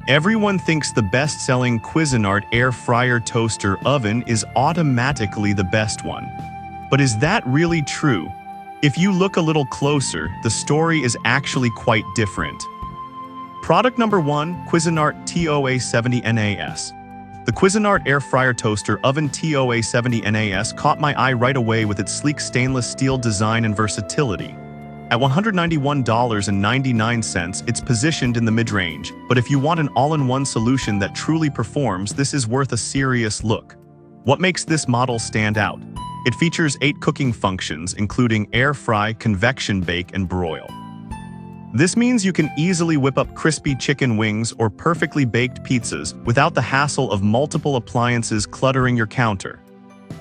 Everyone thinks the best-selling Cuisinart air fryer toaster oven is automatically the best one. But is that really true? If you look a little closer, the story is actually quite different. Product number 1, Cuisinart TOA70NAS. The Cuisinart air fryer toaster oven TOA70NAS caught my eye right away with its sleek stainless steel design and versatility. At $191.99, it's positioned in the mid-range, but if you want an all-in-one solution that truly performs, this is worth a serious look. What makes this model stand out? It features 8 cooking functions, including air fry, convection bake, and broil. This means you can easily whip up crispy chicken wings or perfectly baked pizzas without the hassle of multiple appliances cluttering your counter.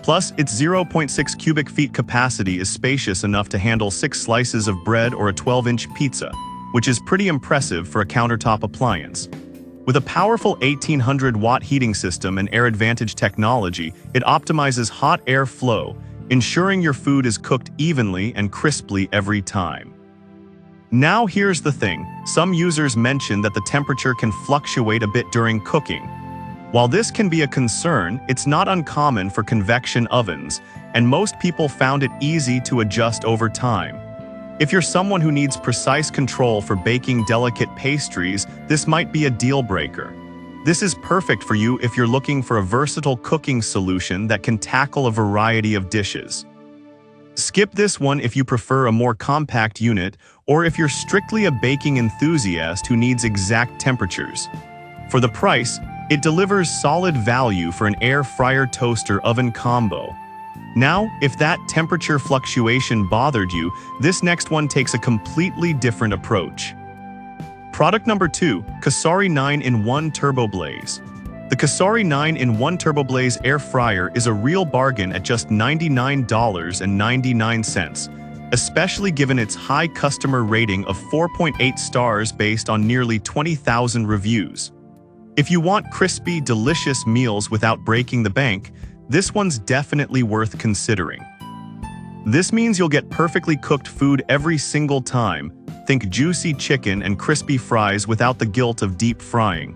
Plus, its 0.6 cubic feet capacity is spacious enough to handle 6 slices of bread or a 12-inch pizza, which is pretty impressive for a countertop appliance. With a powerful 1800-watt heating system and Air Advantage technology, it optimizes hot air flow, ensuring your food is cooked evenly and crisply every time. Now here's the thing, some users mention that the temperature can fluctuate a bit during cooking. While this can be a concern, it's not uncommon for convection ovens, and most people found it easy to adjust over time. If you're someone who needs precise control for baking delicate pastries, this might be a deal breaker. This is perfect for you if you're looking for a versatile cooking solution that can tackle a variety of dishes. Skip this one if you prefer a more compact unit, or if you're strictly a baking enthusiast who needs exact temperatures. For the price, it delivers solid value for an air fryer toaster oven combo. Now, if that temperature fluctuation bothered you, this next one takes a completely different approach. Product number 2, Cuisinart 9-in-1 Turbo Blaze. The Cuisinart 9-in-1 Turbo Blaze air fryer is a real bargain at just $99.99, especially given its high customer rating of 4.8 stars based on nearly 20,000 reviews. If you want crispy, delicious meals without breaking the bank, this one's definitely worth considering. This means you'll get perfectly cooked food every single time. Think juicy chicken and crispy fries without the guilt of deep frying.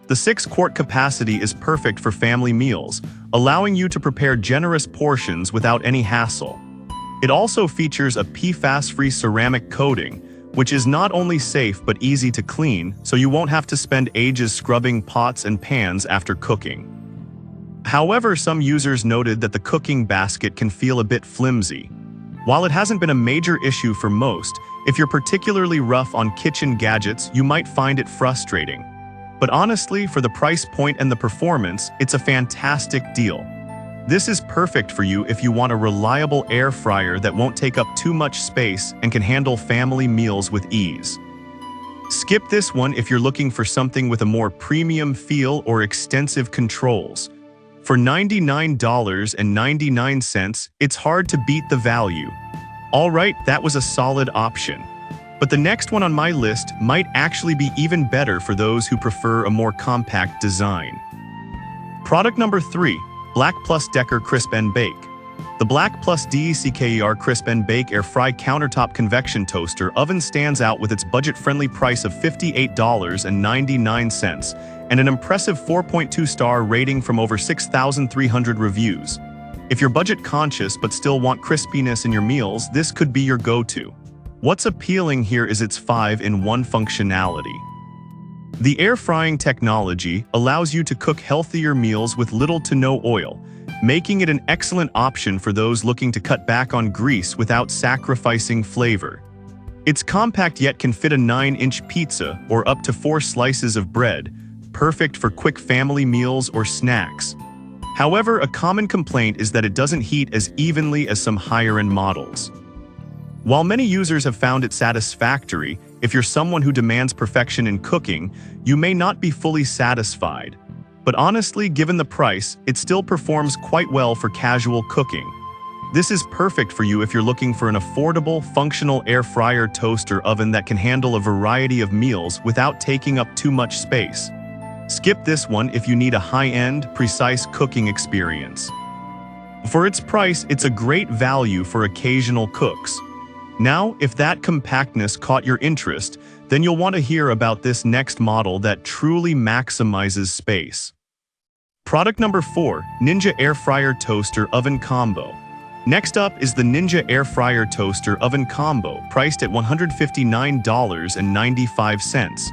The 6-quart capacity is perfect for family meals, allowing you to prepare generous portions without any hassle. It also features a PFAS-free ceramic coating, which is not only safe but easy to clean, so you won't have to spend ages scrubbing pots and pans after cooking. However, some users noted that the cooking basket can feel a bit flimsy. While it hasn't been a major issue for most, if you're particularly rough on kitchen gadgets, you might find it frustrating. But honestly, for the price point and the performance, it's a fantastic deal. This is perfect for you if you want a reliable air fryer that won't take up too much space and can handle family meals with ease. Skip this one if you're looking for something with a more premium feel or extensive controls. For $99.99, it's hard to beat the value. Alright, that was a solid option. But the next one on my list might actually be even better for those who prefer a more compact design. Product number 3. Black Plus Decker Crisp and Bake. The Black Plus DECKER Crisp and Bake Air Fry Countertop Convection Toaster Oven stands out with its budget-friendly price of $58.99 and an impressive 4.2-star rating from over 6,300 reviews. If you're budget-conscious but still want crispiness in your meals, this could be your go-to. What's appealing here is its 5-in-1 functionality. The air frying technology allows you to cook healthier meals with little to no oil, making it an excellent option for those looking to cut back on grease without sacrificing flavor. It's compact yet can fit a 9-inch pizza or up to 4 slices of bread, perfect for quick family meals or snacks. However, a common complaint is that it doesn't heat as evenly as some higher-end models. While many users have found it satisfactory, if you're someone who demands perfection in cooking, you may not be fully satisfied. But honestly, given the price, it still performs quite well for casual cooking. This is perfect for you if you're looking for an affordable, functional air fryer toaster oven that can handle a variety of meals without taking up too much space. Skip this one if you need a high-end, precise cooking experience. For its price, it's a great value for occasional cooks. Now, if that compactness caught your interest, then you'll want to hear about this next model that truly maximizes space. Product number 4, Ninja Air Fryer Toaster Oven Combo. Next up is the Ninja Air Fryer Toaster Oven Combo, priced at $159.95.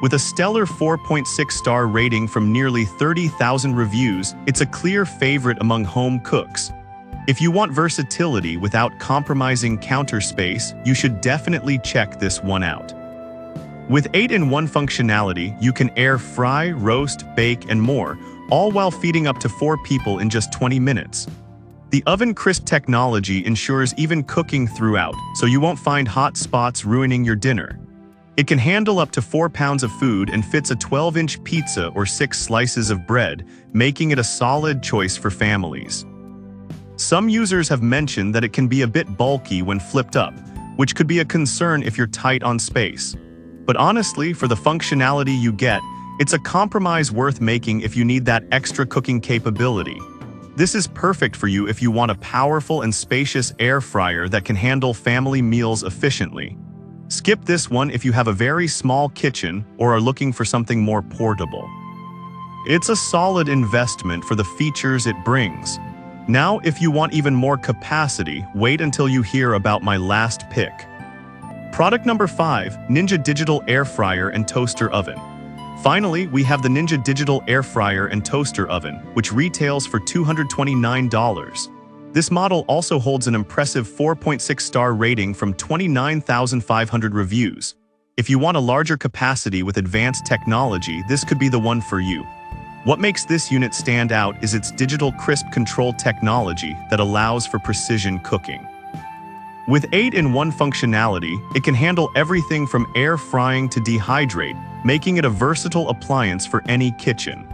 With a stellar 4.6-star rating from nearly 30,000 reviews, it's a clear favorite among home cooks. If you want versatility without compromising counter space, you should definitely check this one out. With 8-in-1 functionality, you can air fry, roast, bake, and more, all while feeding up to 4 people in just 20 minutes. The oven crisp technology ensures even cooking throughout, so you won't find hot spots ruining your dinner. It can handle up to 4 pounds of food and fits a 12-inch pizza or 6 slices of bread, making it a solid choice for families. Some users have mentioned that it can be a bit bulky when flipped up, which could be a concern if you're tight on space. But honestly, for the functionality you get, it's a compromise worth making if you need that extra cooking capability. This is perfect for you if you want a powerful and spacious air fryer that can handle family meals efficiently. Skip this one if you have a very small kitchen or are looking for something more portable. It's a solid investment for the features it brings. Now, if you want even more capacity, wait until you hear about my last pick. Product number 5, Ninja Digital Air Fryer and Toaster Oven. Finally, we have the Ninja Digital Air Fryer and Toaster Oven, which retails for $229. This model also holds an impressive 4.6-star rating from 29,500 reviews. If you want a larger capacity with advanced technology, this could be the one for you. What makes this unit stand out is its digital crisp control technology that allows for precision cooking. With 8-in-1 functionality, it can handle everything from air frying to dehydrate, making it a versatile appliance for any kitchen.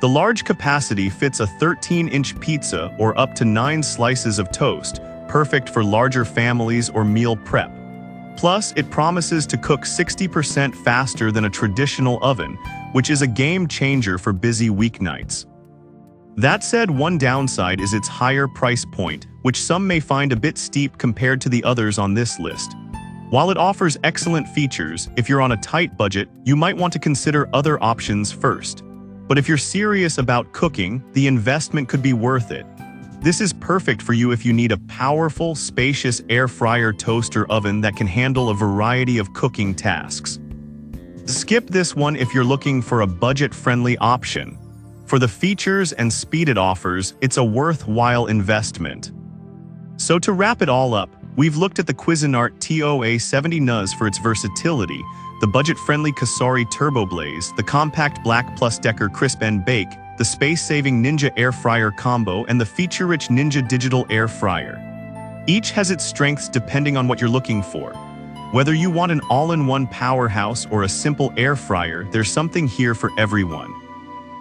The large capacity fits a 13-inch pizza or up to 9 slices of toast, perfect for larger families or meal prep. Plus, it promises to cook 60% faster than a traditional oven, which is a game changer for busy weeknights. That said, one downside is its higher price point, which some may find a bit steep compared to the others on this list. While it offers excellent features, if you're on a tight budget, you might want to consider other options first. But if you're serious about cooking, the investment could be worth it. This is perfect for you if you need a powerful, spacious air fryer toaster oven that can handle a variety of cooking tasks. Skip this one if you're looking for a budget-friendly option. For the features and speed it offers, it's a worthwhile investment. So to wrap it all up, we've looked at the Cuisinart TOA 70 NUS for its versatility, the budget-friendly Cuisinart Turbo Blaze, the compact Black Plus Decker Crisp and Bake, the space-saving Ninja Air Fryer Combo, and the feature-rich Ninja Digital Air Fryer. Each has its strengths depending on what you're looking for. Whether you want an all-in-one powerhouse or a simple air fryer, there's something here for everyone.